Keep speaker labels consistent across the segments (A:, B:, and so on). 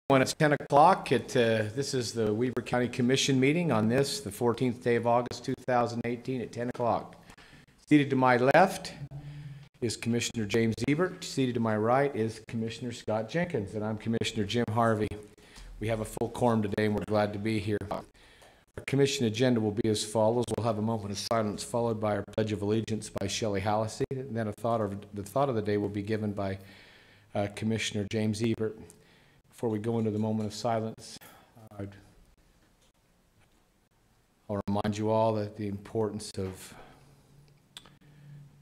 A: When it's 10 o'clock, this is the Weber County Commission meeting on this, the 14th day of August 2018 at 10 o'clock. Seated to my left is Commissioner James Ebert. Seated to my right is Commissioner Scott Jenkins, and I'm Commissioner Jim Harvey. We have a full quorum today, and we're glad to be here. Our commission agenda will be as follows. We'll have a moment of silence followed by our Pledge of Allegiance by Shelley Hallisey, and then the thought of the day will be given by Commissioner James Ebert. Before we go into the moment of silence, I'll remind you all that the importance of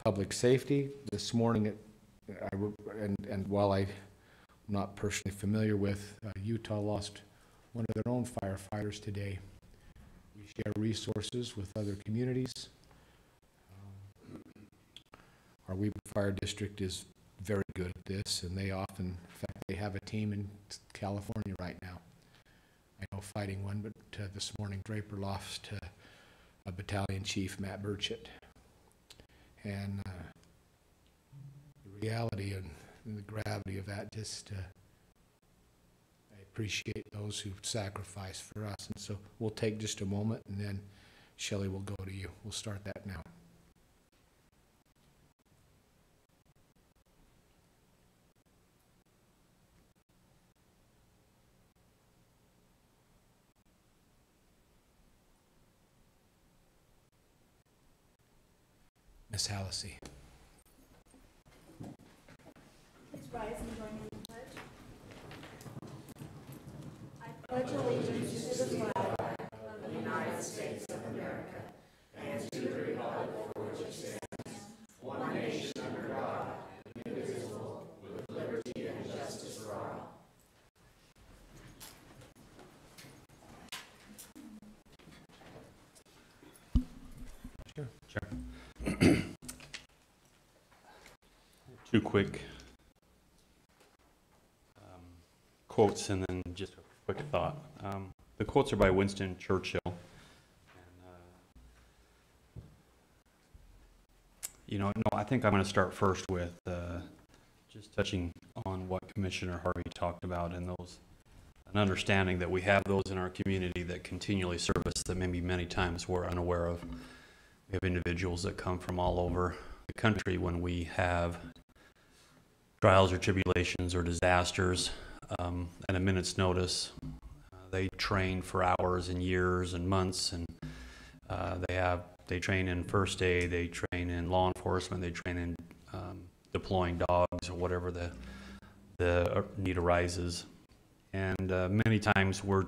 A: public safety. This morning, and while I'm not personally familiar with, Utah lost one of their own firefighters today. We share resources with other communities. Our Weber Fire District is very good at this, and they often, in fact, they have a team in California right now. I know fighting one, but this morning Draper lost a battalion chief, Matt Burchett. And the reality and the gravity of that, I appreciate those who sacrifice for us. And so we'll take just a moment, and then Shelley will go to you. We'll start that now. Ms. Hallisey.
B: Please rise and join me in the pledge. I pledge allegiance to the flag of the United States of America and to the republic for which it stands, one nation under God, indivisible, with liberty and justice for all.
C: Sure. Two quick quotes and then just a quick thought. The quotes are by Winston Churchill. And, I think I'm going to start first with just touching on what Commissioner Harvey talked about and an understanding that we have those in our community that continually serve us that maybe many times we're unaware of. We have individuals that come from all over the country when we have trials or tribulations or disasters, at a minute's notice. They train for hours and years and months, and they train in first aid, they train in law enforcement, they train in deploying dogs or whatever the need arises. And many times we're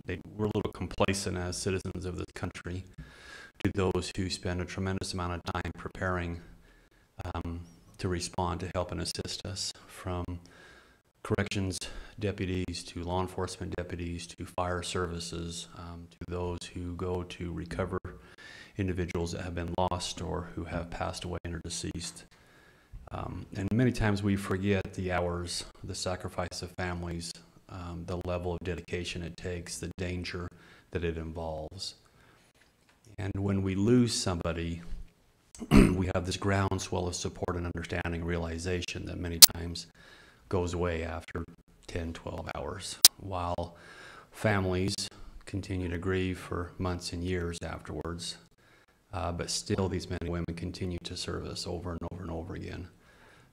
C: a little complacent as citizens of this country to those who spend a tremendous amount of time preparing to respond, to help and assist us, from corrections deputies to law enforcement deputies to fire services, to those who go to recover individuals that have been lost or who have passed away and are deceased. And many times we forget the hours, the sacrifice of families, the level of dedication it takes, the danger that it involves. And when we lose somebody, we have this groundswell of support and understanding and realization that many times goes away after 10, 12 hours, while families continue to grieve for months and years afterwards. But still, these men and women continue to serve us over and over and over again.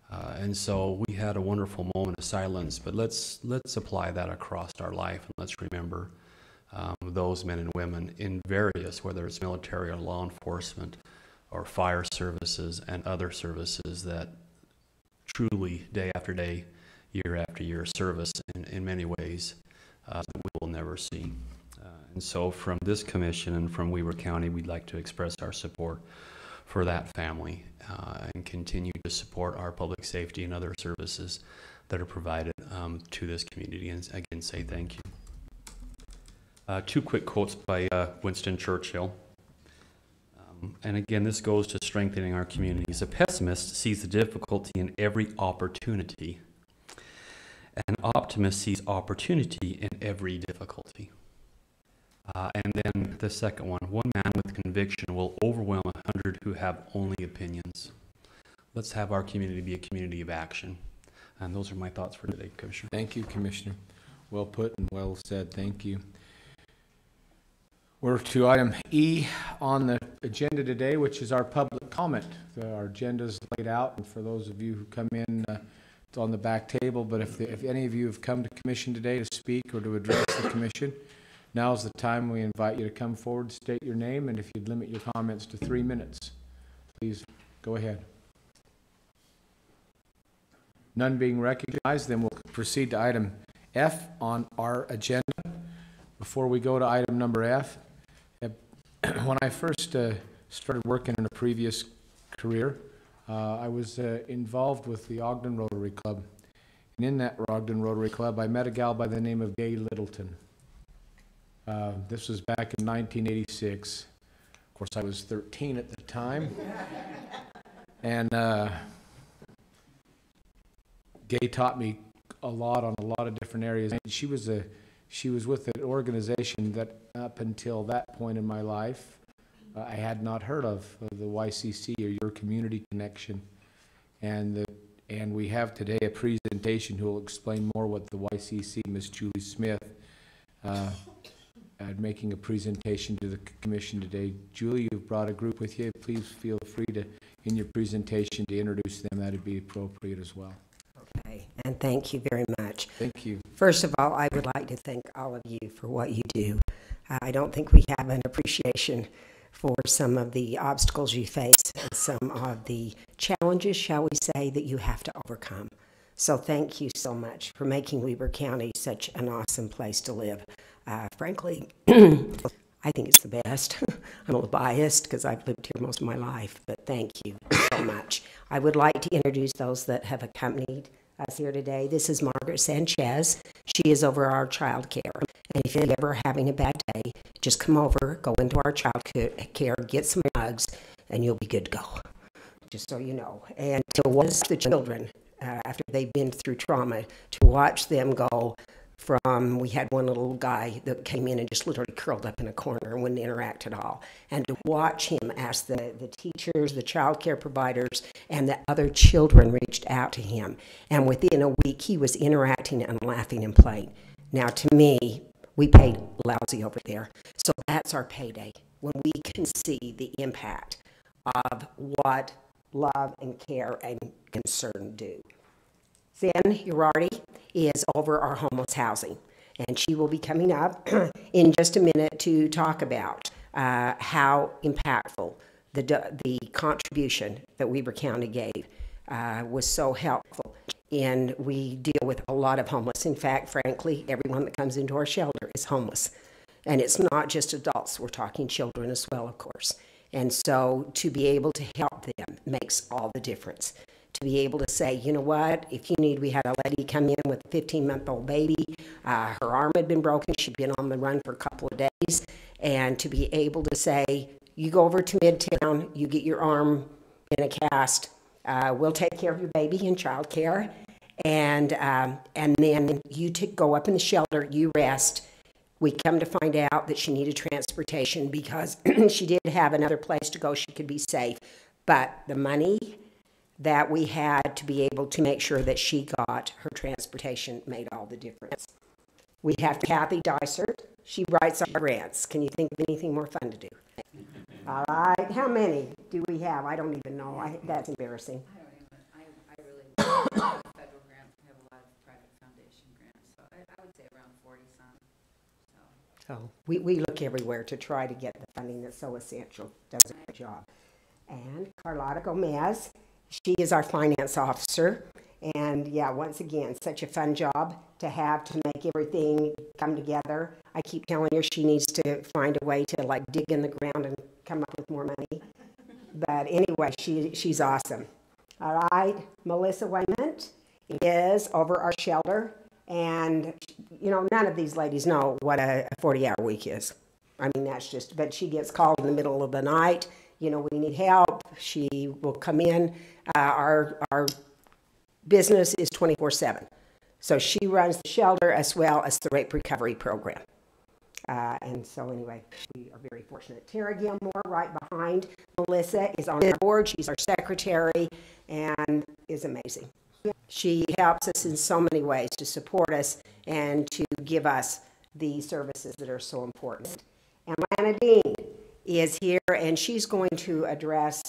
C: And so we had a wonderful moment of silence, but let's apply that across our life, and let's remember those men and women in various, whether it's military or law enforcement or fire services and other services that truly day after day, year after year service in many ways that we will never see. And so from this commission and from Weber County, we'd like to express our support for that family and continue to support our public safety and other services that are provided to this community, and again say thank you. Two quick quotes by Winston Churchill. And again, this goes to strengthening our communities. A pessimist sees the difficulty in every opportunity. An optimist sees opportunity in every difficulty. And then the second one man with conviction will overwhelm 100 who have only opinions. Let's have our community be a community of action. And those are my thoughts for today, Commissioner.
A: Thank you, Commissioner. Well put and well said. Thank you. We're to item E on the agenda today, which is our public comment. Our agenda is laid out, and for those of you who come in, it's on the back table. But if any of you have come to commission today to speak or to address the commission, now's the time. We invite you to come forward, state your name, and if you'd limit your comments to 3 minutes, please go ahead. None being recognized, then we'll proceed to item F on our agenda. Before we go to item number F, when I first started working in a previous career, I was involved with the Ogden Rotary Club. And in that Ogden Rotary Club, I met a gal by the name of Gay Littleton. This was back in 1986. Of course, I was 13 at the time. And Gay taught me a lot on a lot of different areas. She was with an organization that up until that point in my life, I had not heard of, the YCC, or Your Community Connection. And we have today a presentation who will explain more what the YCC, Miss Julie Smith, making a presentation to the commission today. Julie, you've brought a group with you. Please feel free to, in your presentation, to introduce them. That'd be appropriate as well.
D: Okay, and thank you very much.
A: Thank you.
D: First of all, I would like to thank all of you for what you do. I don't think we have an appreciation for some of the obstacles you face and some of the challenges, shall we say, that you have to overcome. So thank you so much for making Weber County such an awesome place to live. Frankly, I think it's the best. I'm a little biased because I've lived here most of my life, but thank you so much. I would like to introduce those that have accompanied us here today. This is Margaret Sanchez. She is over our child care. And if you're ever having a bad day, just come over, go into our child care, get some hugs, and you'll be good to go, just so you know. And to watch the children, after they've been through trauma, to watch them go from, we had one little guy that came in and just literally curled up in a corner and wouldn't interact at all. And to watch him ask the teachers, the child care providers, and the other children reached out to him. And within a week, he was interacting and laughing and playing. Now, to me, we paid lousy over there. So that's our payday, when we can see the impact of what love and care and concern do. Zen Urardi is over our homeless housing, and she will be coming up in just a minute to talk about how impactful the contribution that Weber County gave was so helpful. And we deal with a lot of homeless. In fact, frankly, everyone that comes into our shelter is homeless. And it's not just adults, we're talking children as well, of course. And so to be able to help them makes all the difference. To be able to say, you know what, if you need, we had a lady come in with a 15-month-old baby. Her arm had been broken. She'd been on the run for a couple of days. And to be able to say, you go over to Midtown, you get your arm in a cast, we'll take care of your baby in child care. And then you go up in the shelter, you rest. We come to find out that she needed transportation because she did have another place to go. She could be safe. But the money that we had to be able to make sure that she got her transportation made all the difference. We have Kathy Dysert. She writes our grants. Can you think of anything more fun to do? All right. How many do we have? I don't even know. That's embarrassing.
E: I really don't have federal grants. I have a lot of private foundation grants. So I would say around 40-some.
D: So we look everywhere to try to get the funding that's so essential. Does a great job. And Carlotta Gomez. She is our finance officer, and yeah, once again, such a fun job to have to make everything come together. I keep telling her she needs to find a way to like dig in the ground and come up with more money. But anyway, she's awesome. All right, Melissa Wayment is over our shelter, and you know, none of these ladies know what a 40-hour week is. I mean, that's just, but she gets called in the middle of the night. You know, we need help. She will come in. Our business is 24/7. So she runs the shelter as well as the rape recovery program. And so anyway, we are very fortunate. Tara Gilmore, right behind Melissa, is on our board. She's our secretary and is amazing. She helps us in so many ways to support us and to give us the services that are so important. And Lana Dean is here, and she's going to address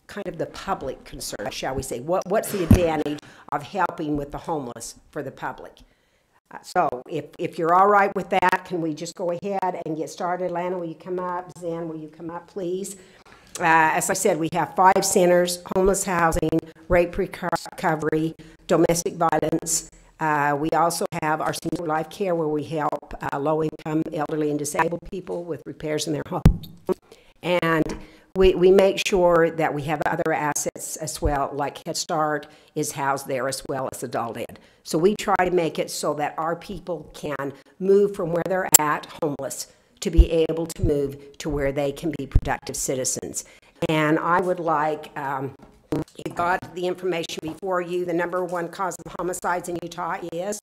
D: kind of the public concern, shall we say. What's the advantage of helping with the homeless for the public? So if you're all right with that, can we just go ahead and get started? Lana, will you come up? Zen, will you come up, please? As I said, we have 5 centers: homeless housing, rape recovery, domestic violence. We also have our senior life care, where we help low-income, elderly, and disabled people with repairs in their home. And we make sure that we have other assets as well, like Head Start is housed there, as well as Adult Ed. So we try to make it so that our people can move from where they're at, homeless, to be able to move to where they can be productive citizens. And I would like, you've got the information before you. The #1 cause of homicides in Utah is?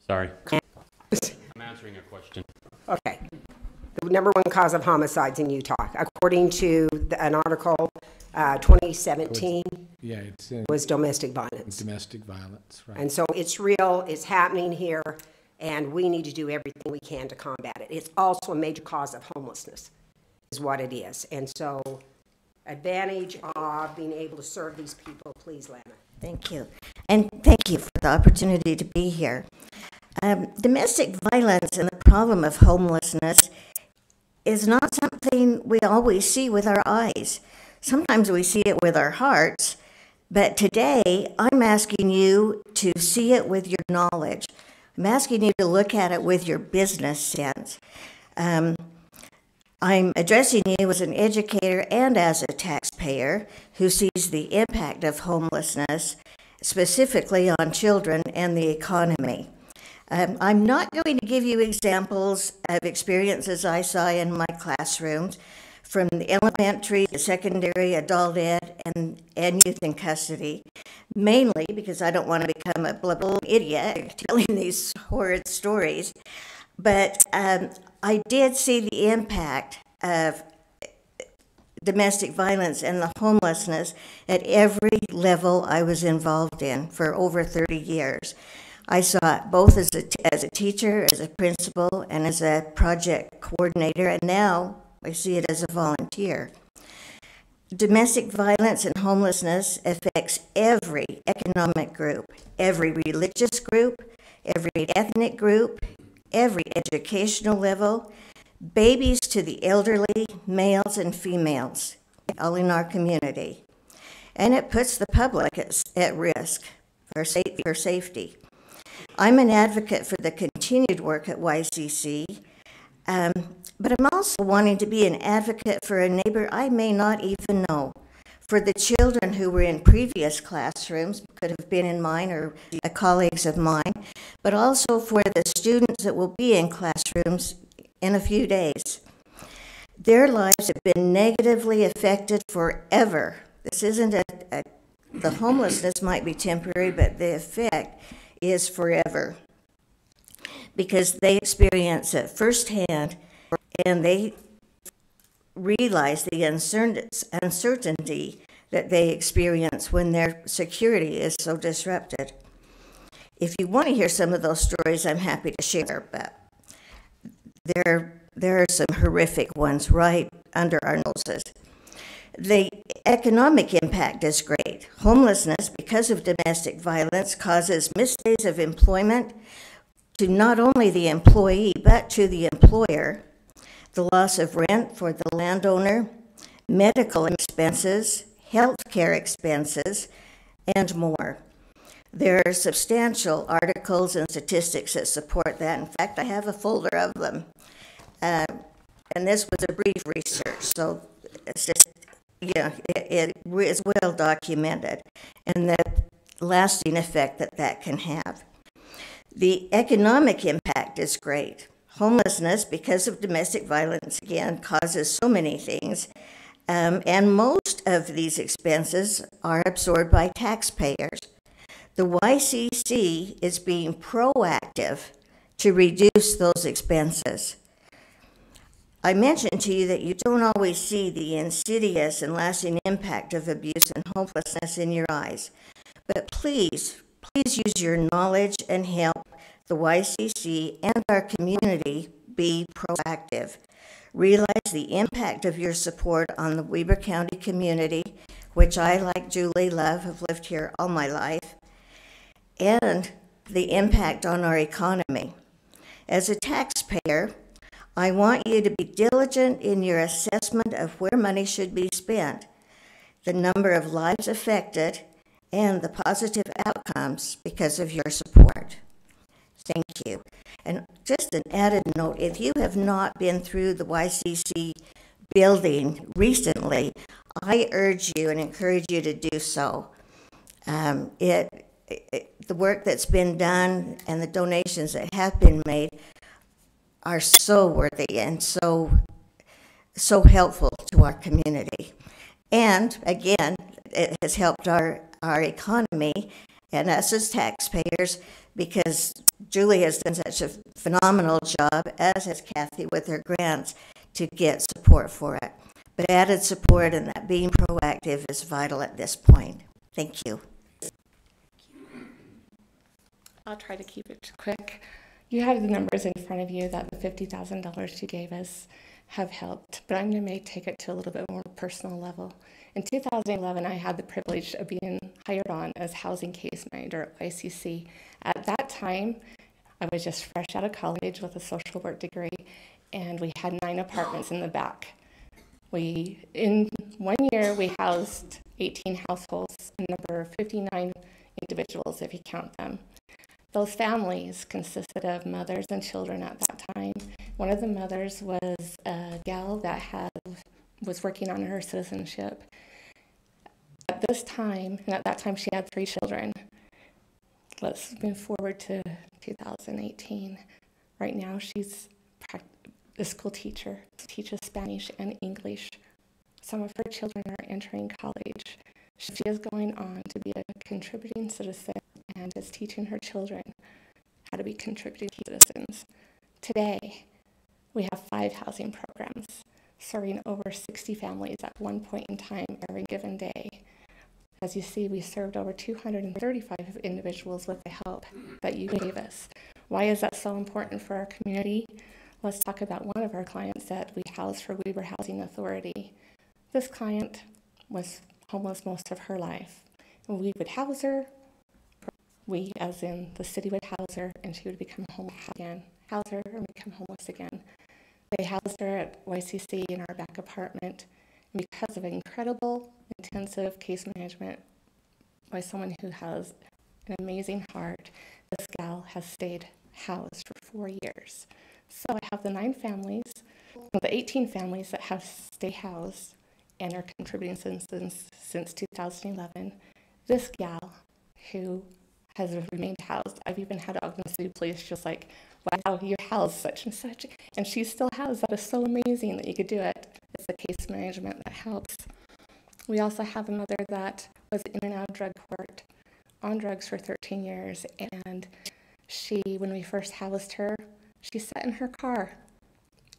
C: Sorry. I'm answering a question.
D: Okay. The #1 cause of homicides in Utah, according to an article, 2017,
A: Yeah, it's in
D: was domestic violence.
A: domestic violence, right?
D: And so it's real, it's happening here, and we need to do everything we can to combat it. It's also a major cause of homelessness, is what it is. And so, advantage of being able to serve these people, please, Lana.
B: Thank you. And thank you for the opportunity to be here. Domestic violence and the problem of homelessness is not something we always see with our eyes. Sometimes we see it with our hearts, but today I'm asking you to see it with your knowledge. I'm asking you to look at it with your business sense. I'm addressing you as an educator and as a taxpayer who sees the impact of homelessness, specifically on children and the economy. I'm not going to give you examples of experiences I saw in my classrooms from the elementary to secondary, adult ed, and youth in custody, mainly because I don't want to become a blubble idiot telling these horrid stories. But I did see the impact of domestic violence and the homelessness at every level I was involved in for over 30 years. I saw it both as a teacher, as a principal, and as a project coordinator, and now I see it as a volunteer. Domestic violence and homelessness affects every economic group, every religious group, every ethnic group, every educational level, babies to the elderly, males and females, all in our community. And it puts the public at risk for safety. I'm an advocate for the continued work at YCC, but I'm also wanting to be an advocate for a neighbor I may not even know, for the children who were in previous classrooms, could have been in mine or colleagues of mine, but also for the students that will be in classrooms in a few days. Their lives have been negatively affected forever. This isn't the homelessness might be temporary, but the effect is forever, because they experience it firsthand and they realize the uncertainty that they experience when their security is so disrupted. If you want to hear some of those stories, I'm happy to share, but there are some horrific ones right under our noses. The economic impact is great. Homelessness, because of domestic violence, causes missed days of employment to not only the employee, but to the employer, the loss of rent for the landowner, medical expenses, health care expenses, and more. There are substantial articles and statistics that support that. In fact, I have a folder of them. And this was a brief research, so it's just, it is well documented, and the lasting effect that can have. The economic impact is great. Homelessness, because of domestic violence, again, causes so many things, and most of these expenses are absorbed by taxpayers. The YCC is being proactive to reduce those expenses. I mentioned to you that you don't always see the insidious and lasting impact of abuse and hopelessness in your eyes. But please use your knowledge and help the YCC and our community be proactive. Realize the impact of your support on the Weber County community, which I, like Julie Love, have lived here all my life, and the impact on our economy. As a taxpayer, I want you to be diligent in your assessment of where money should be spent, the number of lives affected, and the positive outcomes because of your support. Thank you. And just an added note, if you have not been through the YCC building recently, I urge you and encourage you to do so. The work that's been done and the donations that have been made are so worthy and so helpful to our community. And again, it has helped our economy and us as taxpayers, because Julie has done such a phenomenal job, as has Kathy with her grants, to get support for it. But added support and that being proactive is vital at this point. Thank you.
F: I'll try to keep it quick. You have the numbers in front of you that the $50,000 you gave us have helped, but I'm going to take it to a little bit more personal level. In 2011, I had the privilege of being hired on as housing case manager at YCC. At that time, I was just fresh out of college with a social work degree, and we had 9 apartments in the back. In 1 year, we housed 18 households, a number of 59 individuals if you count them. Those families consisted of mothers and children at that time. One of the mothers was a gal that was working on her citizenship. At this time, and at that time she had 3 children. Let's move forward to 2018. Right now she's a school teacher, teaches Spanish and English. Some of her children are entering college. She is going on to be a contributing citizen and is teaching her children how to be contributing citizens. Today, we have 5 housing programs serving over 60 families at one point in time every given day. As you see, we served over 235 individuals with the help that you gave us. Why is that so important for our community? Let's talk about one of our clients that we house for Weber Housing Authority. This client was homeless most of her life. And we would house her, we as in the city would house her, and she would become homeless again. House her and become homeless again. They housed her at YCC in our back apartment. And because of incredible, intensive case management by someone who has an amazing heart, this gal has stayed housed for 4 years. So I have the 9 families, the 18 families that have stayed housed and are contributing since 2011. This gal who has remained housed, I've even had Ogden City Police just like, wow, you housed such and such, and she's still housed. That is so amazing that you could do it. It's the case management that helps. We also have a mother that was in and out of drug court, on drugs for 13 years, and she, when we first housed her, she sat in her car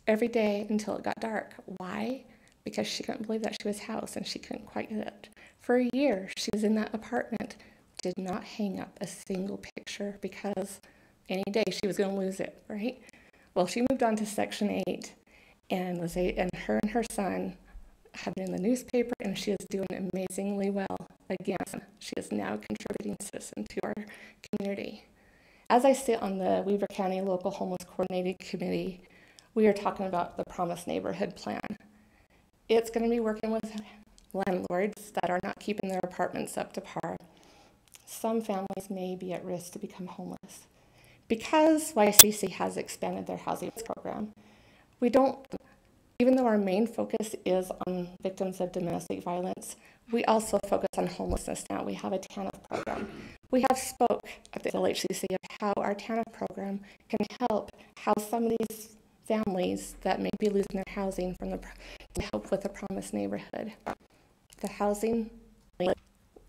F: every day until it got dark. Why? Because she couldn't believe that she was housed and she couldn't quite get it. For a year, she was in that apartment, did not hang up a single picture because any day she was going to lose it, right? Well, she moved on to Section 8 and her and her son have been in the newspaper, and she is doing amazingly well. Again, she is now a contributing citizen to our community. As I sit on the Weber County Local Homeless Coordinating Committee, we are talking about the Promised Neighborhood Plan. It's going to be working with landlords that are not keeping their apartments up to par. Some families may be at risk to become homeless. Because YCC has expanded their housing program, even though our main focus is on victims of domestic violence, we also focus on homelessness now. We have a TANF program. We have spoke at the LHCC of how our TANF program can help house some of these families that may be losing their housing to help with the Promised Neighborhood. The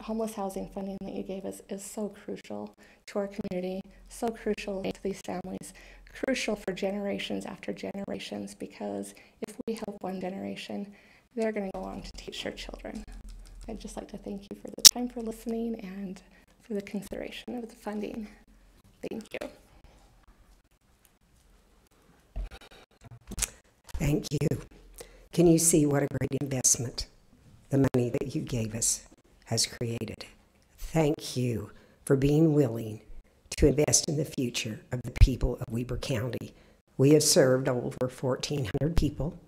F: homeless housing funding that you gave us is so crucial to our community, so crucial to these families, crucial for generations after generations, because if we help one generation, they're going to go on to teach their children. I'd just like to thank you for the time, for listening, and for the consideration of the funding. Thank you.
D: Thank you. Can you see what a great investment the money that you gave us has created? Thank you for being willing to invest in the future of the people of Weber County. We have served over 1,400 people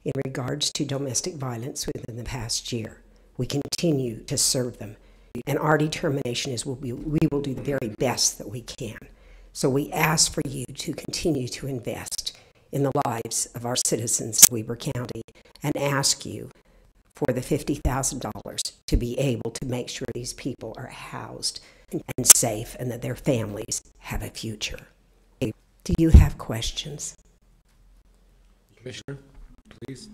D: in regards to domestic violence within the past year. We continue to serve them, and our determination is we will do the very best that we can. So we ask for you to continue to invest in the lives of our citizens of Weber County, and ask you for the $50,000 to be able to make sure these people are housed and safe, and that their families have a future. Do you have questions?
A: Commissioner, please.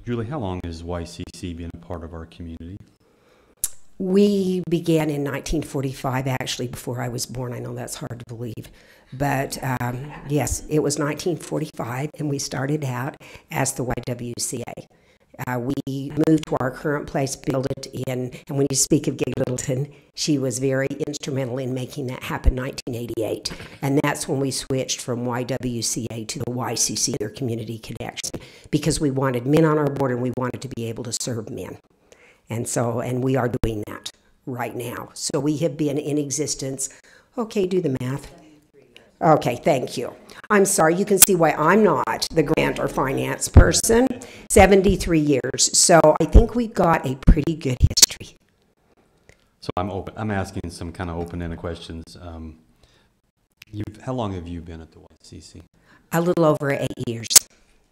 C: Julie, how long has YCC been a part of our community?
D: We began in 1945, actually, before I was born. I know that's hard to believe. But yes, it was 1945, and we started out as the YWCA. We moved to our current place, built it in, and when you speak of Gay Littleton, she was very instrumental in making that happen in 1988. And that's when we switched from YWCA to the YCC, their Community Connection, because we wanted men on our board and we wanted to be able to serve men. And we are doing that right now. So we have been in existence. Okay, do the math. Okay, thank you. I'm sorry, you can see why I'm not the grant or finance person. 73 years. So I think we've got a pretty good history.
C: So I'm asking some kind of open-ended questions. How long have you been at the YCC?
D: A little over 8 years.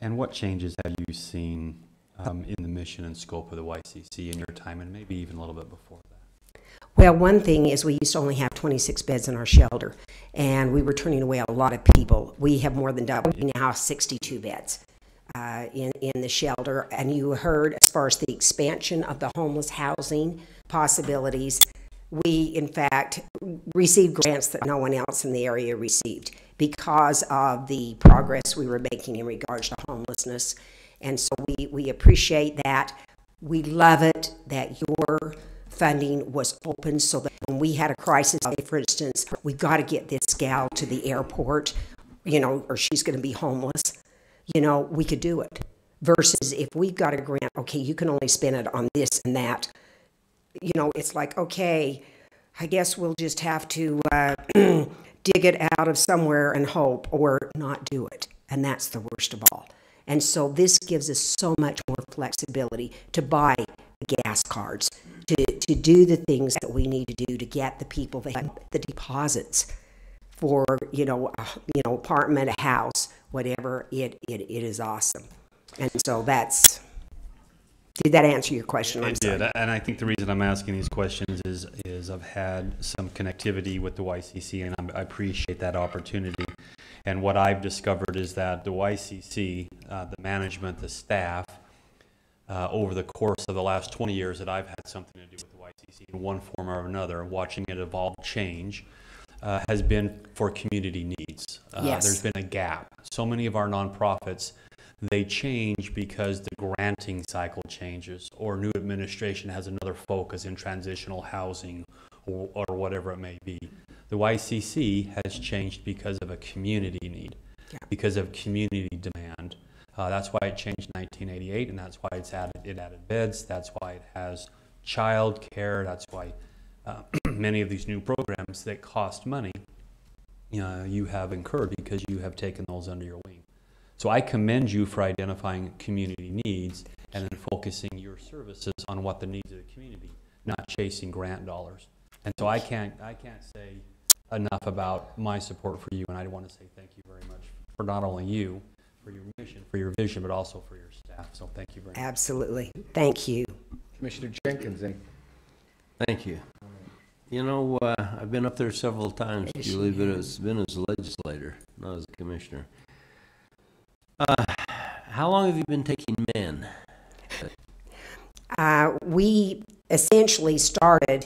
C: And what changes have you seen in the mission and scope of the YCC in your time, and maybe even a little bit before that?
D: Well, one thing is we used to only have 26 beds in our shelter, and we were turning away a lot of people. We have more than doubled. We now have 62 beds in the shelter. And you heard, as far as the expansion of the homeless housing possibilities, we, in fact, received grants that no one else in the area received because of the progress we were making in regards to homelessness. And so we appreciate that. We love it that your funding was open so that when we had a crisis, say for instance, we've got to get this gal to the airport, or she's going to be homeless, we could do it. Versus if we've got a grant, okay, you can only spend it on this and that. It's like, okay, I guess we'll just have to dig it out of somewhere and hope, or not do it. And that's the worst of all. And so this gives us so much more flexibility to buy gas cards, to do the things that we need to do to get the people the deposits for, apartment, a house, whatever. It is awesome. And so did that answer your question?
C: It did, and I think the reason I'm asking these questions is I've had some connectivity with the YCC, and I appreciate that opportunity. And what I've discovered is that the YCC, the management, the staff, over the course of the last 20 years that I've had something to do with the YCC in one form or another, watching it evolve, change, has been for community needs.
D: Yes.
C: There's been a gap. So many of our nonprofits, they change because the granting cycle changes, or new administration has another focus in transitional housing or whatever it may be. The YCC has changed because of a community need, because of community demand. That's why it changed in 1988, and that's why it added beds. That's why it has child care. That's why many of these new programs that cost money, you have incurred because you have taken those under your wing. So I commend you for identifying community needs and then focusing your services on what the needs of the community, not chasing grant dollars. And so I can't say enough about my support for you, and I want to say thank you very much for not only you, for your mission, for your vision, but also for your staff. So thank you very much.
D: Absolutely. Thank you.
A: Commissioner Jenkins,
B: Thank you. I've been up there several times, Julie, but it's been as a legislator, not as a commissioner. How long have you been taking men?
D: We essentially started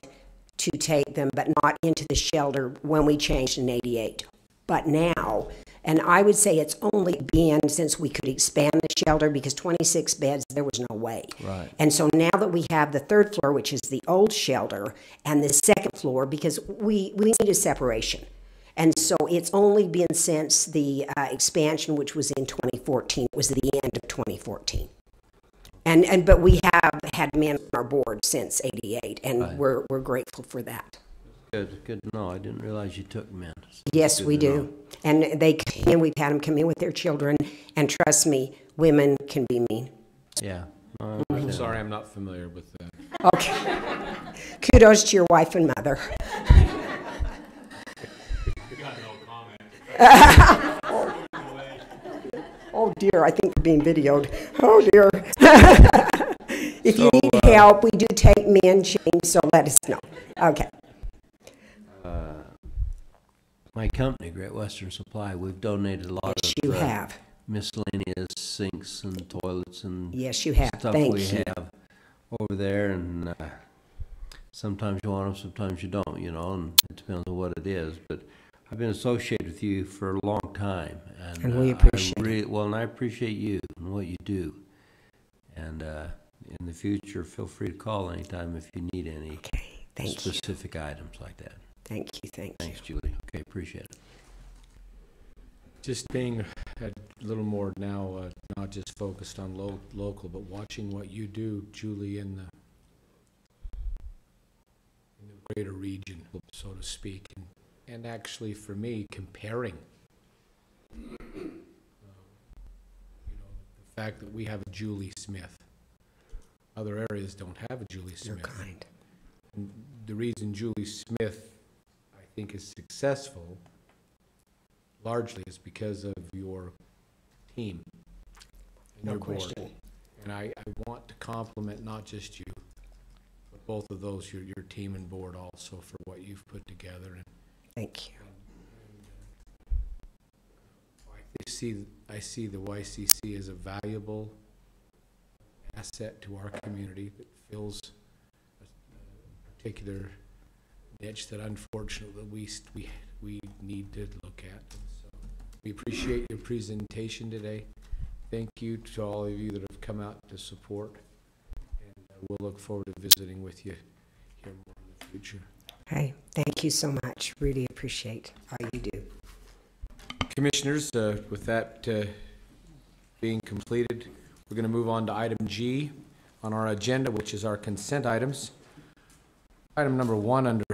D: to take them, but not into the shelter when we changed in '88. But now, and I would say it's only been since we could expand the shelter, because 26 beds, there was no way.
G: Right.
D: And so now that we have the third floor, which is the old shelter, and the second floor, because we need a separation. And so it's only been since the expansion, which was in 2014. It was the end of 2014. But we have had men on our board since '88, and
G: Right.
D: we're grateful for that.
G: Good to know. I didn't realize you took men.
D: Yes,
G: Good
D: we
G: to
D: do.
G: know.
D: And they come in, we've had them come in with their children, and trust me, women can be mean.
G: Yeah.
A: I'm sorry, I'm not familiar with that.
D: Okay. Kudos to your wife and mother. Oh dear, I think we're being videoed. Oh dear. If you need help, we do take men, James, so let us know. Okay.
G: My company, Great Western Supply, we've donated a lot
D: Yes,
G: of
D: you have.
G: miscellaneous sinks and toilets and
D: Yes, you have.
G: stuff
D: Thank
G: we
D: you.
G: have over there, and sometimes you want them, sometimes you don't, you know, and it depends on what it is. But I've been associated with you for a long time,
D: And we appreciate it.
G: Well, and I appreciate you and what you do. And in the future, feel free to call anytime if you need any
D: Okay, thank you.
G: specific items like that.
D: Thank you, thank you.
G: Thanks, Julie. Okay, appreciate it.
A: Just being a little more now, not just focused on local, but watching what you do, Julie, in the greater region, so to speak, and actually for me, comparing. The fact that we have a Julie Smith. Other areas don't have a Julie
D: You're
A: Smith.
D: kind.
A: And the reason Julie Smith, I think, is successful largely is because of your team and
D: No
A: your board.
D: question.
A: And I want to compliment not just you, but both of those, your team and board also, for what you've put together. And
D: Thank you.
A: I see the YCC as a valuable asset to our community that fills a particular niche that unfortunately we need to look at. And so we appreciate your presentation today. Thank you to all of you that have come out to support, and we'll look forward to visiting with you here more in the future.
D: Hey, thank you so much. Really appreciate all you do.
A: Commissioners, with that being completed, we're going to move on to item G on our agenda, which is our consent items. Item number 1 under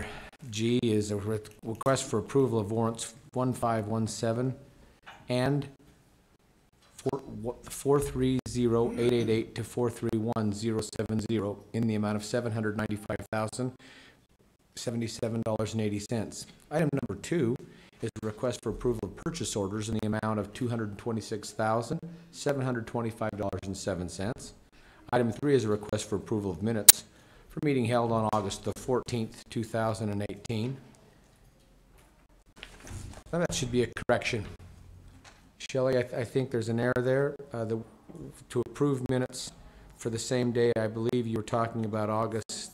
A: G is a request for approval of warrants 1517 and 430888 to 431070 in the amount of $795,077.80. Item number 2 is a request for approval of purchase orders in the amount of $226,725.07. Item 3 is a request for approval of minutes for meeting held on August the 14th, 2018. Now that should be a correction. Shelley, I think there's an error there. To approve minutes for the same day, I believe you were talking about August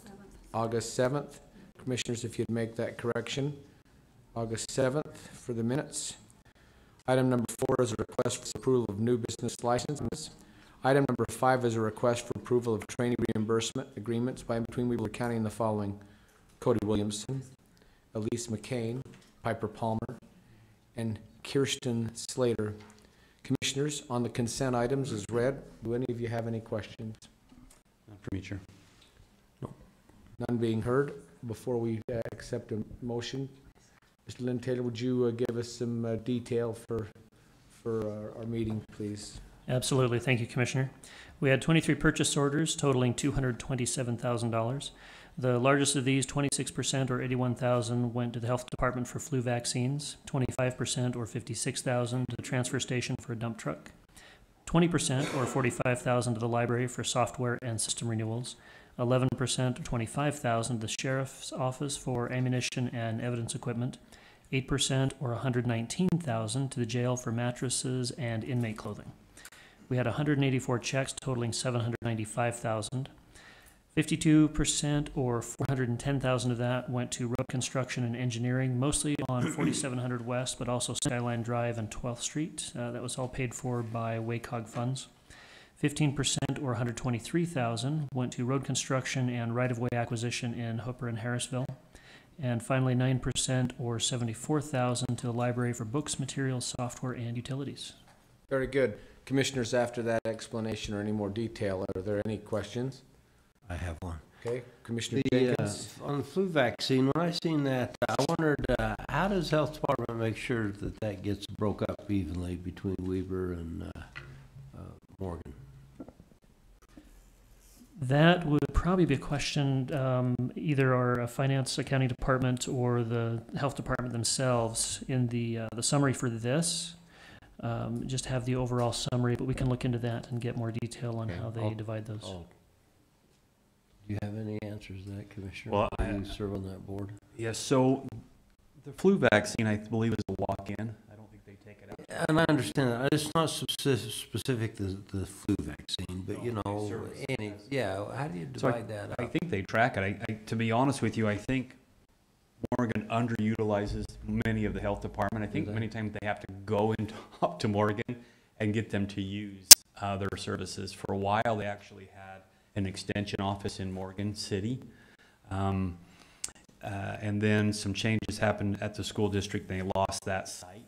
A: 7th. Commissioners, if you'd make that correction. August 7th for the minutes. Item number 4 is a request for approval of new business licenses. Item number 5 is a request for approval of training reimbursement agreements by and between Weber County and the following: Cody Williamson, Elise McCain, Piper Palmer, and Kirsten Slater. Commissioners, on the consent items as read, do any of you have any questions?
C: Not for me, Chair.
A: None being heard. Before we accept a motion, Mr. Lynn Taylor, would you give us some detail for our meeting, please?
H: Absolutely. Thank you, Commissioner. We had 23 purchase orders totaling $227,000. The largest of these, 26% or $81,000, went to the Health Department for flu vaccines, 25% or $56,000 to the transfer station for a dump truck, 20% or $45,000 to the library for software and system renewals, 11% or $25,000 to the sheriff's office for ammunition and evidence equipment, 8% or $119,000 to the jail for mattresses and inmate clothing. We had 184 checks totaling $795,000. 52% or $410,000 of that went to road construction and engineering, mostly on 4700 West, but also Skyline Drive and 12th Street. That was all paid for by WACOG funds. 15% or $123,000 went to road construction and right-of-way acquisition in Hooper and Harrisville. And finally, 9% or $74,000 to the library for books, materials, software, and utilities.
A: Very good. Commissioners, after that explanation or any more detail, are there any questions?
G: I have one.
A: Okay, Commissioner
G: The,
A: Jenkins?
G: on the flu vaccine, when I seen that, I wondered, how does Health Department make sure that that gets broke up evenly between Weber and Morgan?
H: That would probably be a question either our finance accounting department or the health department themselves in the summary for this. Just have the overall summary, but we can look into that and get more detail on how they divide those.
G: Do you have any answers to that, Commissioner?
C: Well,
G: Do you serve on that board?
C: Yes, so the flu vaccine, I believe, is a walk-in. I don't think they take it out.
G: And I understand that. It's not specific to the flu vaccine, but you know, how do you
C: So
G: divide that
C: I
G: up?
C: think they track it. To be honest with you, I think Morgan underutilizes many of the health department. I think
G: they?
C: many times they have to go up to Morgan and get them to use their services. For a while, they actually had an extension office in Morgan City. And then some changes happened at the school district. They lost that site.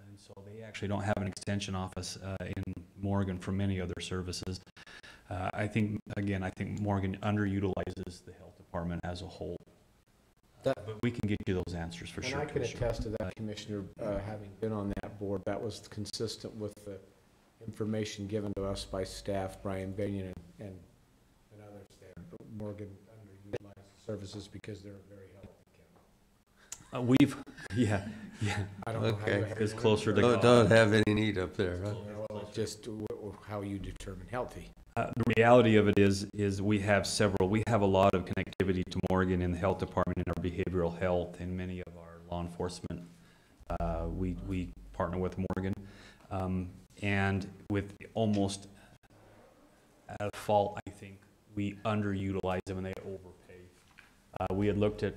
C: And so they actually don't have an extension office in Morgan for many other services. I think Morgan underutilizes the health department as a whole. But we can get you those answers for sure.
A: And I can attest to that, Commissioner, having been on that board. That was consistent with the information given to us by staff, Brian Benyon and others there. Morgan underutilized services because they're very healthy.
C: I
A: don't know how you
G: Okay.
A: have
C: It's
A: any-
C: closer to
G: Don't have any need up there, huh?
A: Well, just how you determine healthy.
C: The reality of it is we have a lot of connectivity to Morgan in the health department, in our behavioral health, and many of our law enforcement. We partner with Morgan, and with almost at fault, I think we underutilize them and they overpay. We had looked at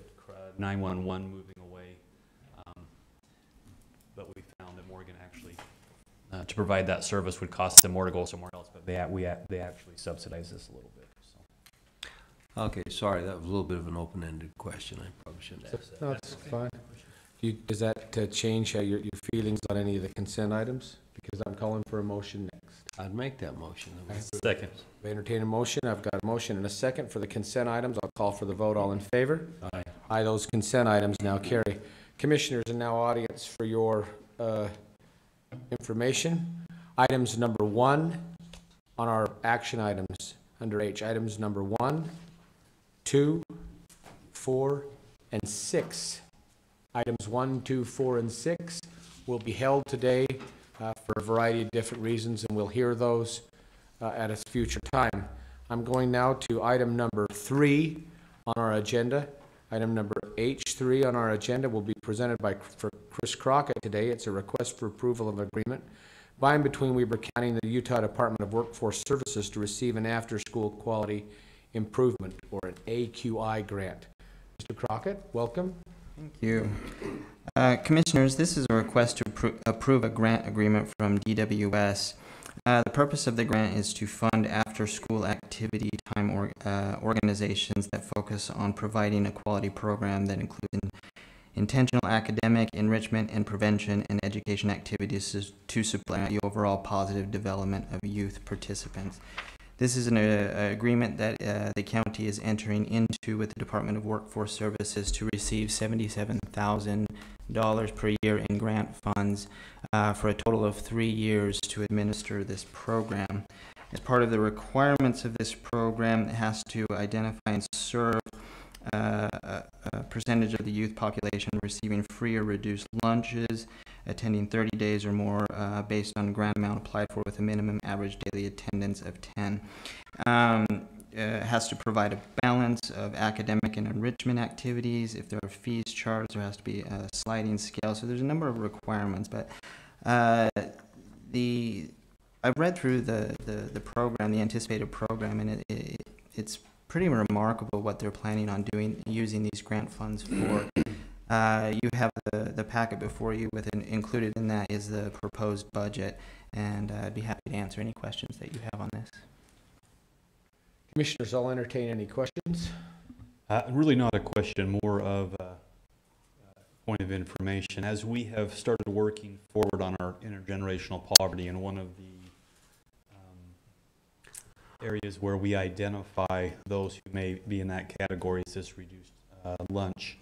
C: 911 moving away, but we found that Morgan actually, to provide that service would cost them more to go somewhere else, but they actually subsidize this a little bit. So.
G: Okay, sorry, that was a little bit of an open-ended question. I probably shouldn't ask that.
A: No, that's fine. Does that change how your feelings on any of the consent items? Because I'm calling for a motion next.
G: I'd make that motion.
C: Second.
A: I entertain a motion. I've got a motion and a second for the consent items. I'll call for the vote. All in favor?
G: Aye.
A: Aye, those consent items now carry. Commissioners and now audience, for your information, items number 1 on our action items under H. Items number 1, 2, 4, and 6. Items 1, 2, 4, and 6 will be held today for a variety of different reasons, and we'll hear those at a future time. I'm going now to item number 3 on our agenda. Item number H3 on our agenda will be presented by Chris Crockett today. It's a request for approval of agreement by and between Weber County and the Utah Department of Workforce Services to receive an after-school quality improvement, or an AQI grant. Mr. Crockett, welcome.
I: Thank you. Commissioners, this is a request to approve a grant agreement from DWS. The purpose of the grant is to fund after-school activity time organizations that focus on providing a quality program that includes intentional academic enrichment and prevention and education activities to support the overall positive development of youth participants. This is an agreement that the county is entering into with the Department of Workforce Services to receive $77,000 per year in grant funds for a total of 3 years to administer this program. As part of the requirements of this program, it has to identify and serve a percentage of the youth population receiving free or reduced lunches, attending 30 days or more based on grant amount applied for with a minimum average daily attendance of 10. Has to provide a balance of academic and enrichment activities. If there are fees charged, there has to be a sliding scale. So there's a number of requirements, but I read through the program, the anticipated program, and it's pretty remarkable what they're planning on doing, using these grant funds for. You have the packet before you. Included in that is the proposed budget, and I'd be happy to answer any questions that you have on this.
A: Commissioners, I'll entertain any questions.
C: Really not a question, more of a point of information. As we have started working forward on our intergenerational poverty, and one of the areas where we identify those who may be in that category is this reduced lunch.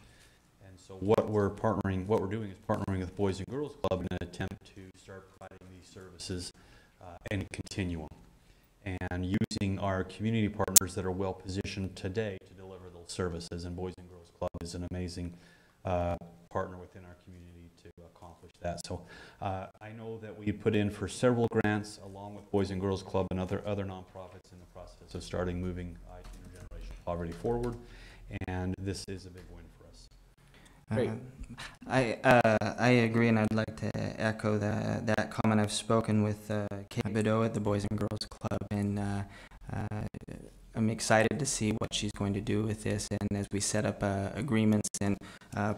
C: And so what we're doing is partnering with Boys and Girls Club in an attempt to start providing these services and continuum, and using our community partners that are well positioned today to deliver those services. And Boys and Girls Club is an amazing partner within our community to accomplish that. So I know that we put in for several grants along with Boys and Girls Club and other nonprofits in the process of starting moving intergenerational poverty forward, and this is a big win for us.
A: Great.
I: I agree, and I'd like to echo that comment. I've spoken with Kate Bideau at the Boys and Girls Club, and I'm excited to see what she's going to do with this. And as we set up agreements and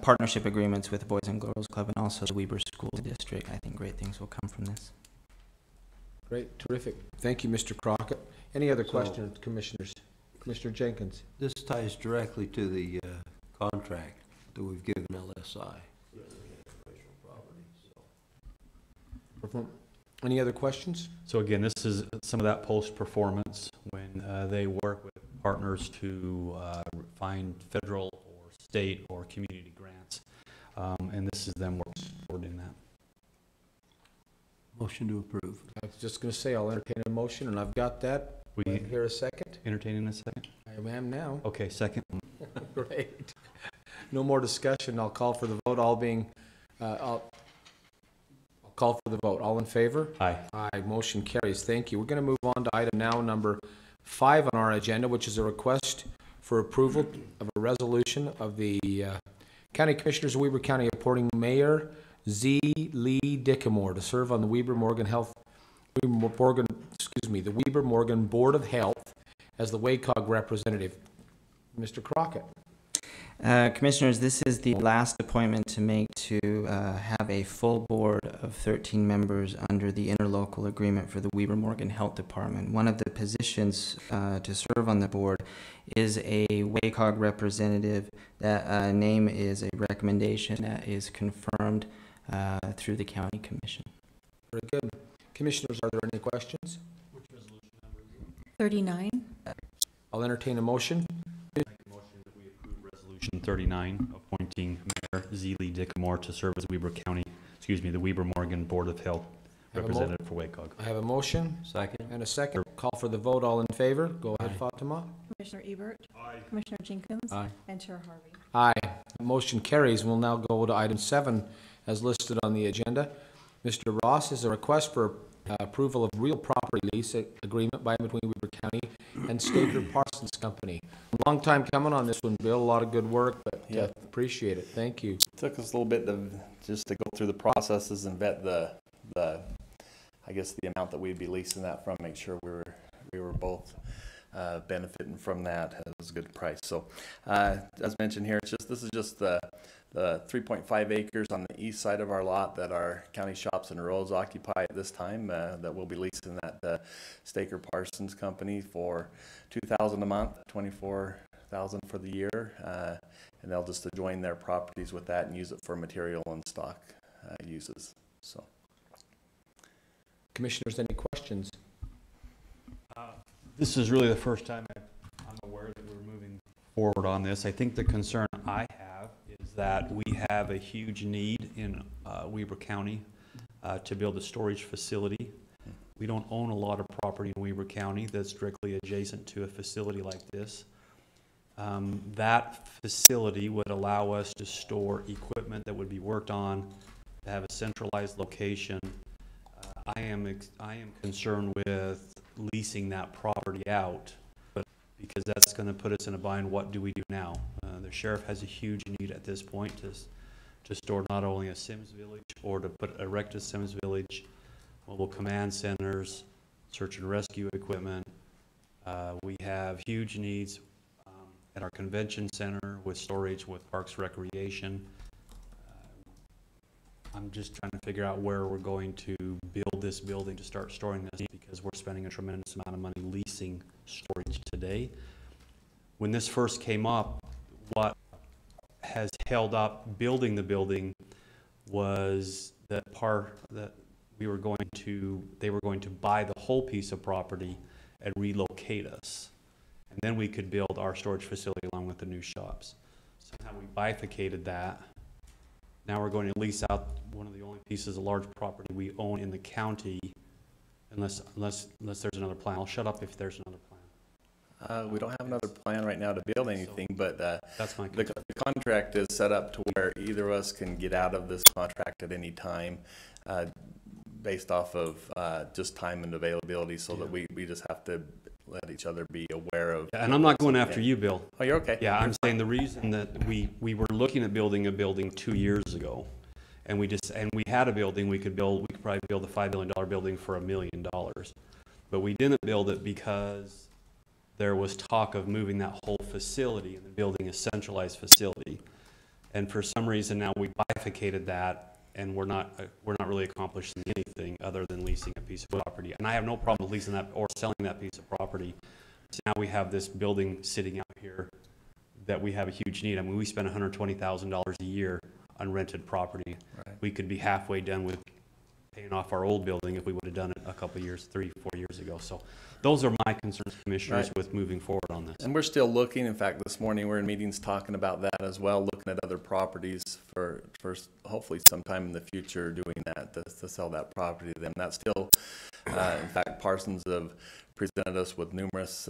I: partnership agreements with the Boys and Girls Club and also the Weber School District, I think great things will come from this.
A: Great, terrific. Thank you, Mr. Crockett. Any other questions, Commissioners? Commissioner Jenkins.
G: This ties directly to the contract that we've given LSI.
A: Any other questions?
C: So again, this is some of that post-performance when they work with partners to find federal or state or community grants, and this is them working forward in that.
G: Motion to approve.
A: I was just going to say I'll entertain a motion, and I've got that.
C: We
A: Hear a second?
C: entertaining a second?
A: I am now.
C: Okay, second.
A: Great. No more discussion. I'll call for the vote. I'll call for the vote. All in favor?
C: Aye.
A: Aye. Motion carries. Thank you. We're going to move on to item now number 5 on our agenda, which is a request for approval of a resolution of the County Commissioners of Weber County appointing Mayor Z. Lee Dickamore to serve on the Weber Morgan Board of Health as the WACOG representative. Mr. Crockett.
I: Commissioners, this is the last appointment to make to have a full board of 13 members under the interlocal agreement for the Weber Morgan Health Department. One of the positions to serve on the board is a WACOG representative. That name is a recommendation that is confirmed through the County Commission.
A: Very good. Commissioners, are there any questions?
C: Which resolution number is it?
B: 39.
A: I'll entertain a motion.
C: Resolution 39, appointing Mayor Z. Lee Dickamore to serve as the Weber Morgan Board of Health
A: Have a
C: representative for WACOG.
A: I have a motion
G: Second.
A: and a second. Call for the vote. All in favor? Go ahead, Fatima.
B: Commissioner Ebert.
C: Aye.
B: Commissioner Jenkins.
G: Aye.
B: And Chair Harvey.
A: Aye. Motion carries. We'll now go to item 7 as listed on the agenda. Mr. Ross is a request for approval of real property lease agreement by and between Weber County and Staker Parsons Company. Long time coming on this one, Bill. A lot of good work, but appreciate it. Thank you.
J: Took us a little bit to go through the processes and vet the I guess the amount that we'd be leasing that from, make sure we were both benefiting from that. It was a good price. So as mentioned here, this is just the 3.5 acres on the east side of our lot that our county shops and roads occupy at this time, that we'll be leasing that Staker Parsons Company for $2,000 a month, $24,000 for the year, and they'll just join their properties with that and use it for material and stock uses. So,
A: Commissioners, any questions?
C: This is really the first time I'm aware that we're moving forward on this. I think the concern I have is that we have a huge need in Weber County to build a storage facility. We don't own a lot of property in Weber County that's directly adjacent to a facility like this. That facility would allow us to store equipment that would be worked on, to have a centralized location. I am concerned with leasing that property out, but because that's going to put us in a bind. What do we do now? The sheriff has a huge need at this point to store not only a Sims Village or to erect a Sims Village, mobile command centers, search and rescue equipment. We have huge needs. at our convention center with storage with Parks Recreation. I'm just trying to figure out where we're going to build this building to start storing this, because we're spending a tremendous amount of money leasing storage today. When this first came up, what has held up building the building was that they were going to buy the whole piece of property and relocate us. And then we could build our storage facility along with the new shops. Somehow we bifurcated that. Now we're going to lease out one of the only pieces of large property we own in the county, unless there's another plan. I'll shut up if there's another plan.
J: We don't have another plan right now to build anything, but
C: That's my
J: the contract is set up to where either of us can get out of this contract at any time, based off of just time and availability, so that we just have to let each other be aware of.
C: Yeah, and I'm not going after you, Bill.
J: Oh, you're okay.
C: Yeah, I'm saying the reason that we were looking at building a building 2 years ago, and we had a building we could probably build a $5 million building for $1 million, but we didn't build it because there was talk of moving that whole facility and then building a centralized facility, and for some reason now we bifurcated that, and we're not really accomplishing anything other than leasing a piece of property. And I have no problem with leasing that or selling that piece of property. So now we have this building sitting out here that we have a huge need. I mean, we spend $120,000 a year on rented property.
J: Right.
C: We could be halfway done with paying off our old building if we would have done it a couple of years, 3-4 years ago. So those are my concerns, commissioners,
J: Right.
C: with moving forward on this.
J: And we're still looking. In fact, this morning we're in meetings talking about that as well, looking at other properties for hopefully sometime in the future doing that, to sell that property to them. That's still, in fact, Parsons have presented us with numerous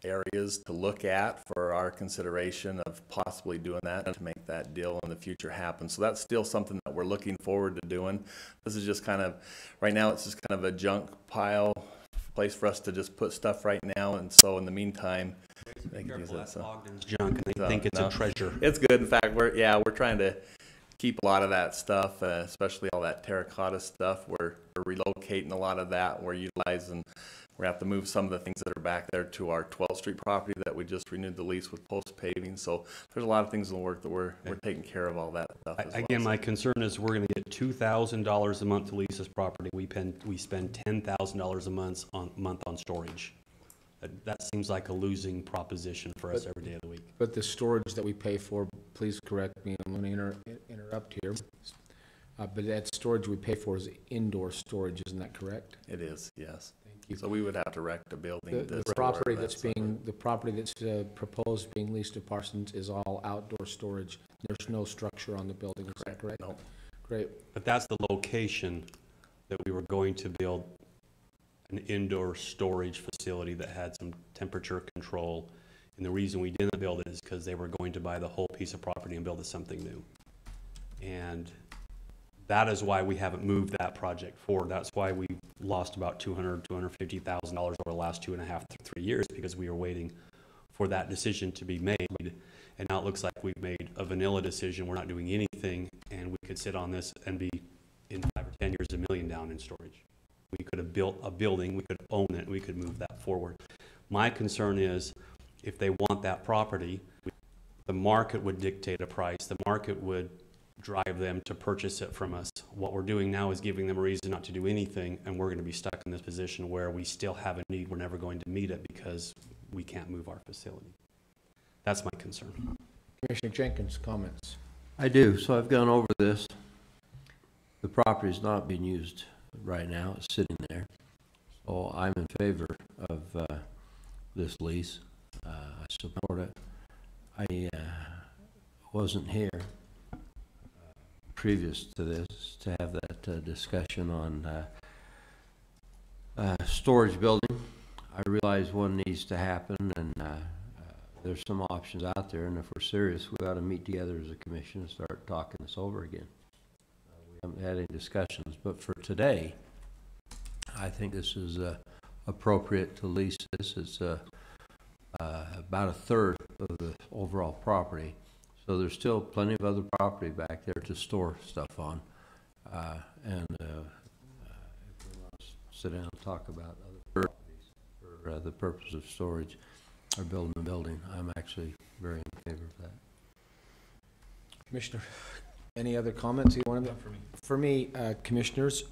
J: areas to look at for our consideration of possibly doing that to make that deal in the future happen. So that's still something that we're looking forward to doing. This is just kind of, right now it's just kind of a junk pile place for us to just put stuff right now, and so in the meantime, they can use it. So.
C: Ogden's junk, and they think it's a treasure.
J: It's good. In fact, we're trying to keep a lot of that stuff, especially all that terracotta stuff. We're relocating a lot of that. We're utilizing. We have to move some of the things that are back there to our 12th Street property that we just renewed the lease with Post Paving. So there's a lot of things in the work that we're taking care of all that stuff as well.
C: Again, my concern is we're going to get $2,000 a month to lease this property. We spend $10,000 a month on storage. That seems like a losing proposition for us every day of the week.
A: But the storage that we pay for, please correct me, I'm going to interrupt here. But that storage we pay for is indoor storage, isn't that correct?
J: It is, yes.
A: Thank you.
J: So we would have to erect a building.
A: The property that's proposed being leased to Parsons is all outdoor storage. There's no structure on the building, is that correct?
J: No.
A: Great.
C: But that's the location that we were going to build an indoor storage facility that had some temperature control. And the reason we didn't build it is because they were going to buy the whole piece of property and build it something new. And that is why we haven't moved that project forward. That's why we lost about $250,000 over the last 2.5 to 3 years, because we were waiting for that decision to be made. And now it looks like we've made a vanilla decision. We're not doing anything, and we could sit on this and be in 5 or 10 years $1 million down in storage. We could have built a building, we could own it, and we could move that forward. My concern is if they want that property, the market would dictate a price. The market would drive them to purchase it from us. What we're doing now is giving them a reason not to do anything, and we're going to be stuck in this position where we still have a need. We're never going to meet it because we can't move our facility. That's my concern.
A: Commissioner Jenkins, comments?
G: I do. So I've gone over this. The property's not being used right now. It's sitting there. So I'm in favor of this lease. I support it. I wasn't here previous to this to have that discussion on storage building. I realize one needs to happen, and there's some options out there, and if we're serious, we ought to meet together as a commission and start talking this over again. We haven't had any discussions, but for today, I think this is appropriate to lease this. It's about a third of the overall property. So there's still plenty of other property back there to store stuff on. And if we want to sit down and talk about other properties for the purpose of storage, or building a building. I'm actually very in favor of that.
A: Commissioner, any other comments you wanted? For me, commissioners,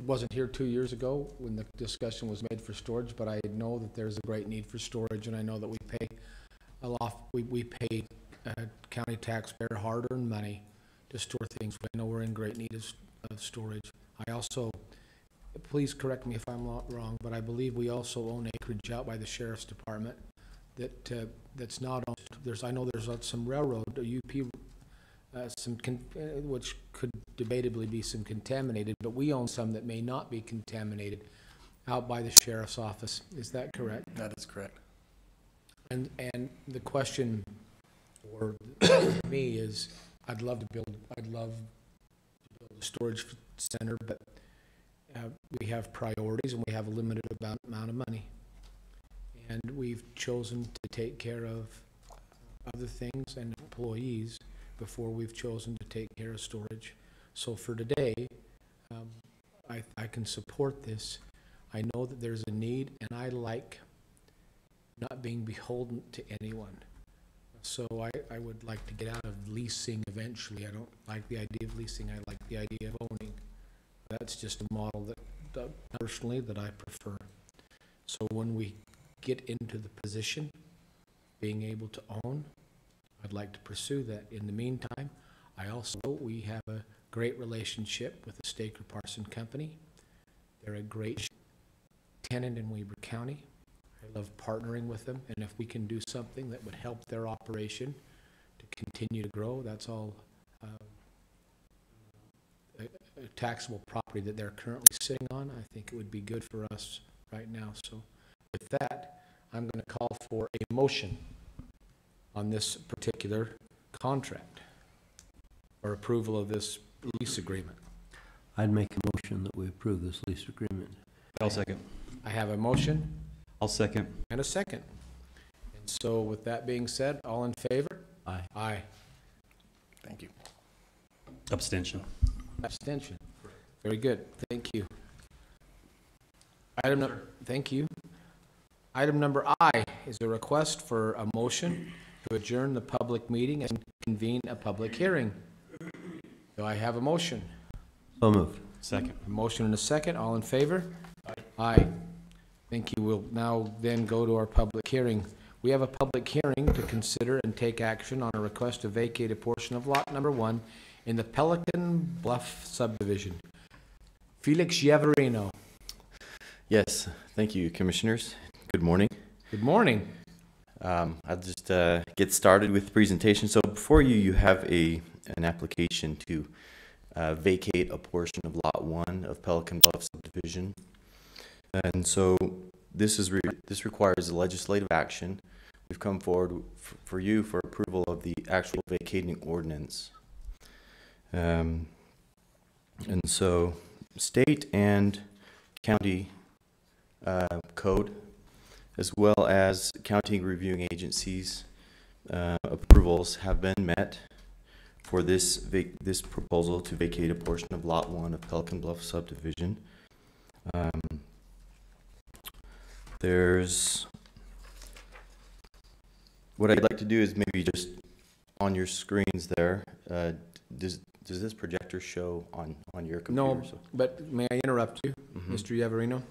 A: wasn't here 2 years ago when the discussion was made for storage, but I know that there's a great need for storage, and I know that we pay a lot, we pay county taxpayer hard-earned money to store things. I know we're in great need of storage. I also, please correct me if I'm wrong, but I believe we also own acreage out by the sheriff's department that that's not owned. I know there's some railroad, UP, which could debatably be some contaminated, but we own some that may not be contaminated out by the sheriff's office. Is that correct?
J: That is correct.
A: And the question for me is, I'd love to build a storage center, but we have priorities and we have a limited amount of money. And we've chosen to take care of other things and employees before we've chosen to take care of storage. So for today, I can support this. I know that there's a need, and I like not being beholden to anyone. So I would like to get out of leasing eventually. I don't like the idea of leasing. I like the idea of owning. That's just a model that personally that I prefer. So when we get into the position, being able to own, I'd like to pursue that. In the meantime, we have a great relationship with the Staker Parson Company. They're a great tenant in Weber County. I love partnering with them, and if we can do something that would help their operation to continue to grow, that's all a taxable property that they're currently sitting on. I think it would be good for us right now. So with that, I'm going to call for a motion on this particular contract or approval of this lease agreement.
G: I'd make a motion that we approve this lease agreement.
C: I'll second.
A: I have a motion
C: I'll second.
A: and a second. And so with that being said, all in favor?
G: Aye.
A: Aye.
J: Thank you.
C: Abstention.
A: Abstention. Very good. Thank you. Thank you. Item number I is a request for a motion to adjourn the public meeting and convene a public hearing. Do I have a motion?
G: So moved.
C: Second.
A: A motion and a second. All in favor? Aye. Thank you. We'll now then go to our public hearing. We have a public hearing to consider and take action on a request to vacate a portion of lot number 1 in the Pelican Bluff subdivision. Felix Yaverino.
K: Yes, thank you, Commissioners. Good morning.
A: Good morning.
K: I'll just get started with the presentation. So before you, you have an application to vacate a portion of Lot 1 of Pelican Bluff subdivision. And so this requires a legislative action. We've come forward for you for approval of the actual vacating ordinance. And so state and county code, as well as county reviewing agencies' approvals have been met for this proposal to vacate a portion of Lot 1 of Pelican Bluff subdivision. What I'd like to do is maybe just on your screens there, does this projector show on your computer?
A: No, but may I interrupt you, Mr. Yaverino?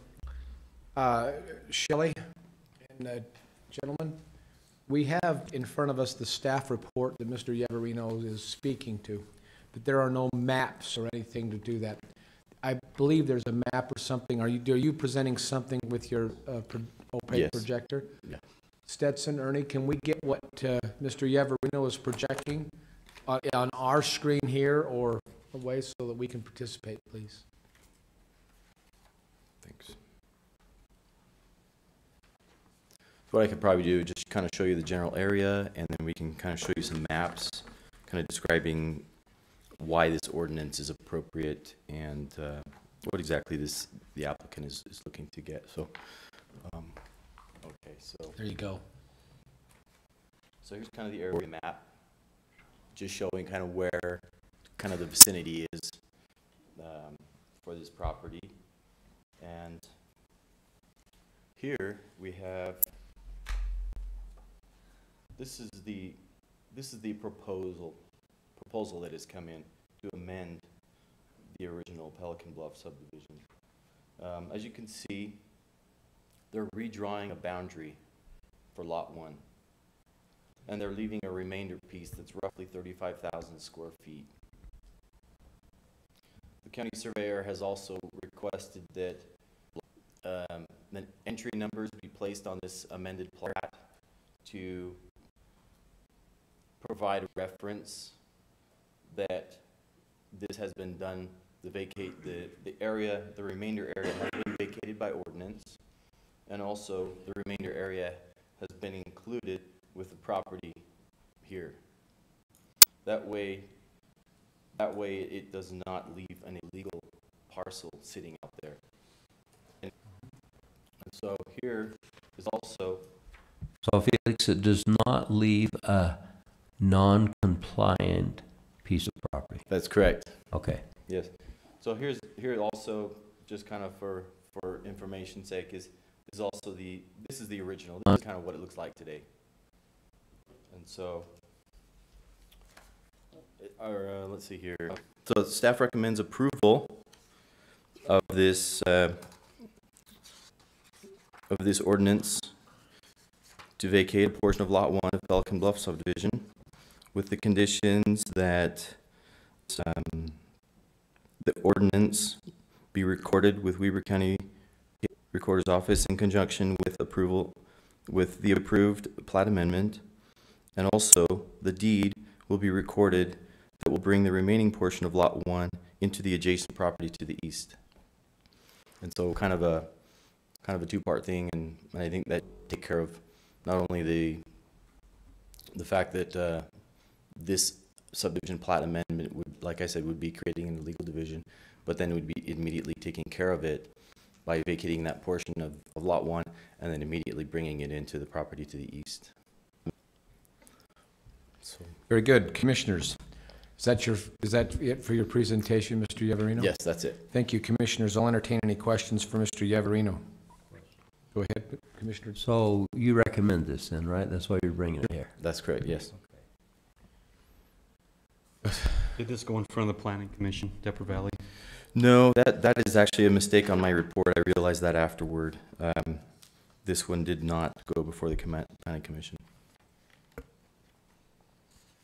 A: Shelley and gentlemen, we have in front of us the staff report that Mr. Yaverino is speaking to, but there are no maps or anything to do that. I believe there's a map or something. Are you presenting something with your opaque
K: Yes.
A: projector?
K: Yeah.
A: Stetson, Ernie, can we get what Mr. Yaverino is projecting on our screen here or away so that we can participate, please?
K: Thanks. What I could probably do is just kind of show you the general area, and then we can kind of show you some maps, kind of describing why this ordinance is appropriate and what exactly the applicant is looking to get. So, okay, so
A: There you go.
K: So here's kind of the area map, just showing kind of where kind of the vicinity is for this property. And here we have, this is the proposal that has come in to amend the original Pelican Bluff subdivision. As you can see, they're redrawing a boundary for Lot 1. And they're leaving a remainder piece that's roughly 35,000 square feet. The county surveyor has also requested that the entry numbers be placed on this amended plat to provide a reference that this has been done, the remainder area has been vacated by ordinance, and also the remainder area has been included with the property here. That way it does not leave an illegal parcel sitting out there. And so here is also,
G: So Felix, it does not leave a non-compliant piece of property.
K: that's correct.
G: Okay.
K: Yes. So here also, just kind of for information's sake, this is the original. This is kind of what it looks like today. And so, let's see here. So staff recommends approval of this ordinance to vacate a portion of Lot 1 of Pelican Bluff subdivision with the conditions that the ordinance be recorded with Weber County Recorder's Office in conjunction with the approved plat amendment, and also the deed will be recorded that will bring the remaining portion of Lot 1 into the adjacent property to the east. And so kind of a two-part thing, and I think that take care of not only the fact that this subdivision plat amendment would, like I said, would be creating an illegal division, but then would be immediately taking care of it by vacating that portion of Lot 1 and then immediately bringing it into the property to the east. So.
A: Very good. Commissioners, is that it for your presentation, Mr. Yaverino?
K: Yes, that's it.
A: Thank you, Commissioners. I'll entertain any questions for Mr. Yaverino. Go ahead, Commissioner.
G: So you recommend this then, right? That's why you're bringing it here.
K: That's correct, yes.
C: Did this go in front of the Planning Commission, Depper Valley?
K: No, that is actually a mistake on my report. I realized that afterward. This one did not go before the Planning Commission.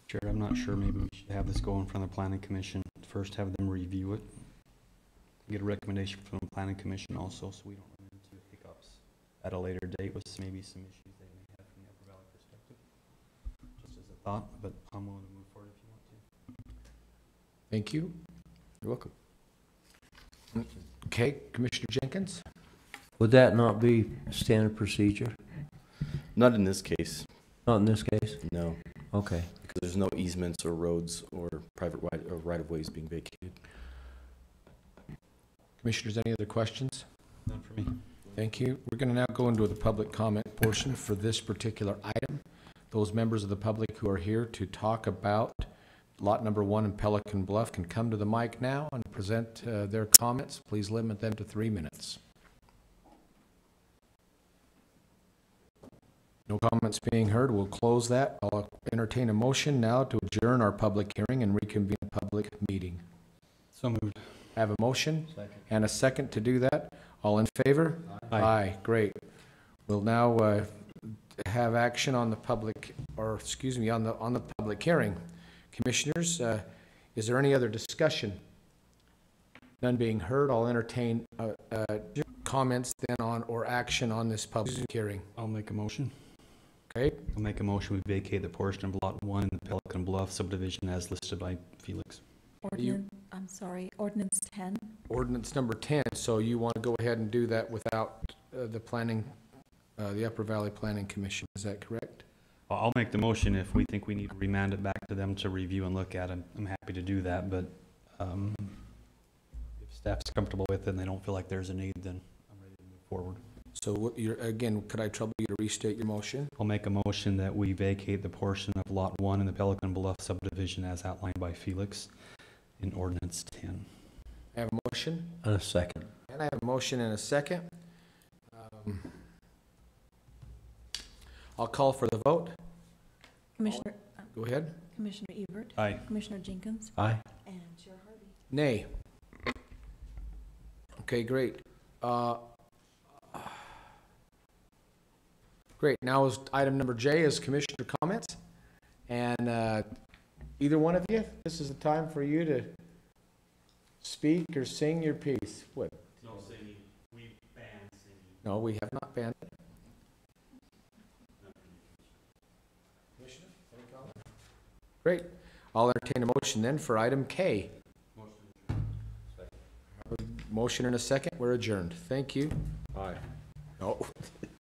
C: Chair, I'm not sure, maybe we should have this go in front of the Planning Commission, first have them review it, get a recommendation from the Planning Commission also, so we don't run into hiccups at a later date with maybe some issues they may have from the Upper Valley perspective. Just as a thought, but I'm willing to move forward if you want to.
A: Thank you.
K: You're welcome.
A: Okay, Commissioner Jenkins?
G: Would that not be standard procedure?
K: Not in this case,
G: Not in this case?
K: no,
G: Okay.
K: because there's no easements or roads or private right-of-ways being vacated.
A: Commissioners, any other questions?
C: None for me.
A: Thank you. We're going to now go into the public comment portion for this particular item. Those members of the public who are here to talk about lot number 1 in Pelican Bluff can come to the mic now and present their comments. Please limit them to 3 minutes. No comments being heard. We'll close that. I'll entertain a motion now to adjourn our public hearing and reconvene a public meeting.
C: So moved.
A: Have a motion and a second to do that. All in favor? Aye. Great. We'll now have action on the public, or excuse me, on the public hearing. Commissioners, is there any other discussion? None being heard, I'll entertain comments then on or action on this public hearing.
C: I'll make a motion.
A: Okay,
C: I'll make a motion, we vacate the portion of Lot 1 in the Pelican Bluff subdivision as listed by Felix.
B: Ordinance 10.
A: ordinance number 10, so you want to go ahead and do that without the Upper Valley Planning Commission, is that correct?
C: I'll make the motion if we think we need to remand it back to them to review and look at it. I'm happy to do that, but if staff's comfortable with it and they don't feel like there's a need, then I'm ready to move forward.
A: So again, could I trouble you to restate your motion?
C: I'll make a motion that we vacate the portion of Lot 1 in the Pelican Bluff subdivision as outlined by Felix in Ordinance 10.
A: I have a motion?
G: And a second.
A: And I have a motion and a second. I'll call for the vote.
B: Commissioner,
A: Go ahead.
B: Commissioner Ebert,
C: Aye.
B: Commissioner Jenkins,
G: Aye.
B: and Chair Harvey.
A: Nay. Okay, great. Great, now is item number J is commissioner comments. And either one of you, this is the time for you to speak or sing your piece. What?
C: No singing. We ban singing.
A: No, we have not banned it. Great. I'll entertain a motion then for item K. Motion and a second. We're adjourned. Thank you.
G: Aye.
A: No.